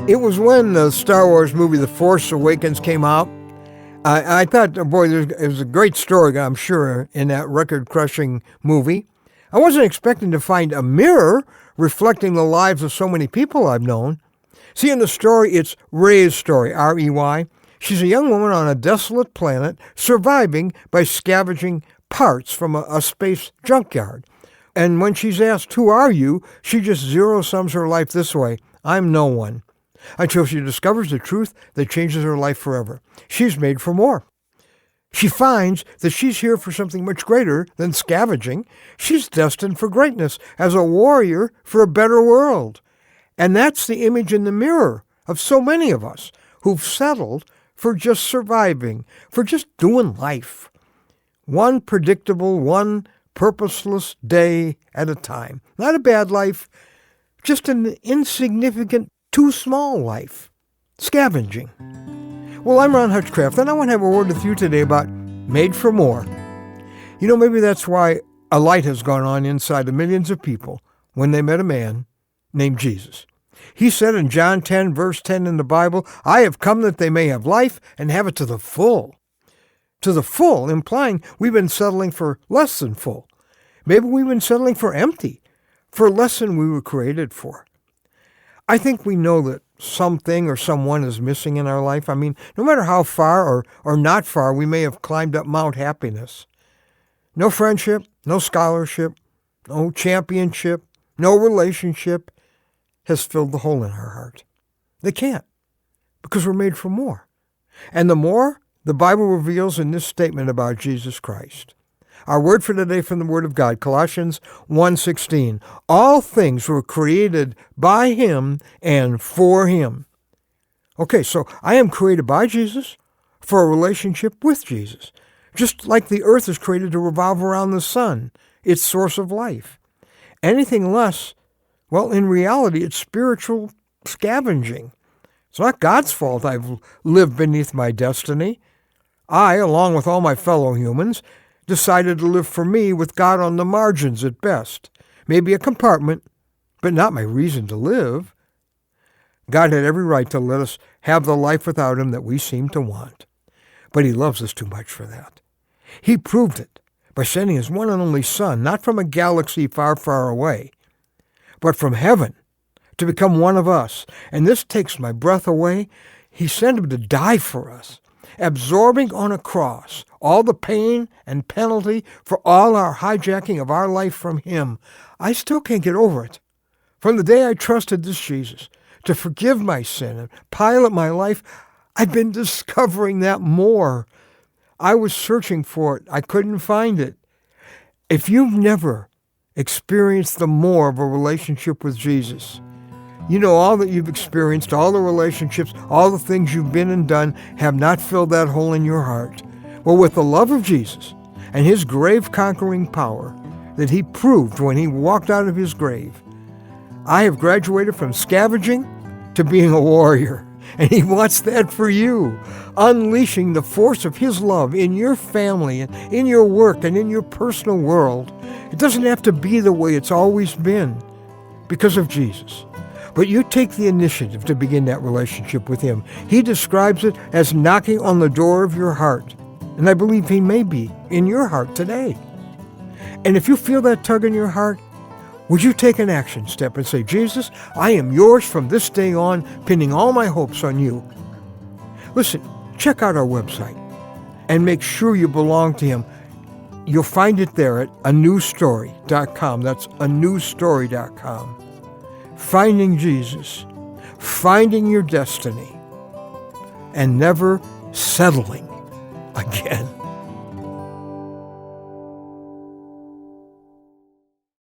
It was when the Star Wars movie The Force Awakens came out. I thought, boy, it was a great story, I'm sure, in that record-crushing movie. I wasn't expecting to find a mirror reflecting the lives of so many people I've known. See, in the story, it's Rey's story, R-E-Y. She's a young woman on a desolate planet surviving by scavenging parts from a space junkyard. And when she's asked, "Who are you?" she just zero-sums her life this way: "I'm no one." Until she discovers the truth that changes her life forever. She's made for more. She finds that she's here for something much greater than scavenging. She's destined for greatness as a warrior for a better world. And that's the image in the mirror of so many of us who've settled for just surviving, for just doing life. One predictable, one purposeless day at a time. Not a bad life, just an insignificant, too small life. Scavenging. Well, I'm Ron Hutchcraft, and I want to have a word with you today about made for more. You know, maybe that's why a light has gone on inside of millions of people when they met a man named Jesus. He said in John 10, verse 10 in the Bible, "I have come that they may have life and have it to the full." To the full, implying we've been settling for less than full. Maybe we've been settling for empty, for less than we were created for. I think we know that something or someone is missing in our life. I mean, no matter how far or not far we may have climbed up Mount Happiness. No friendship, no scholarship, no championship, no relationship has filled the hole in our heart. They can't, because we're made for more. And the more, the Bible reveals in this statement about Jesus Christ. Our word for today from the Word of God, Colossians 1:16. All things were created by Him and for Him. Okay, so I am created by Jesus for a relationship with Jesus. Just like the earth is created to revolve around the sun, its source of life. Anything less, well, in reality, it's spiritual scavenging. It's not God's fault I've lived beneath my destiny. I, along with all my fellow humans, decided to live for me with God on the margins at best. Maybe a compartment, but not my reason to live. God had every right to let us have the life without Him that we seem to want. But He loves us too much for that. He proved it by sending His one and only Son, not from a galaxy far, far away, but from heaven, to become one of us. And this takes my breath away. He sent Him to die for us, absorbing on a cross all the pain and penalty for all our hijacking of our life from Him. I still can't get over it. From the day I trusted this Jesus to forgive my sin and pilot my life, I've been discovering that more. I was searching for it. I couldn't find it. If you've never experienced the more of a relationship with Jesus, you know all that you've experienced, all the relationships, all the things you've been and done have not filled that hole in your heart. Well, with the love of Jesus and His grave-conquering power that He proved when He walked out of His grave, I have graduated from scavenging to being a warrior. And He wants that for you, unleashing the force of His love in your family and in your work and in your personal world. It doesn't have to be the way it's always been because of Jesus. But you take the initiative to begin that relationship with Him. He describes it as knocking on the door of your heart. And I believe He may be in your heart today. And if you feel that tug in your heart, would you take an action step and say, "Jesus, I am yours from this day on, pinning all my hopes on you." Listen, check out our website and make sure you belong to Him. You'll find it there at anewstory.com. That's anewstory.com. Finding Jesus, finding your destiny, and never settling again.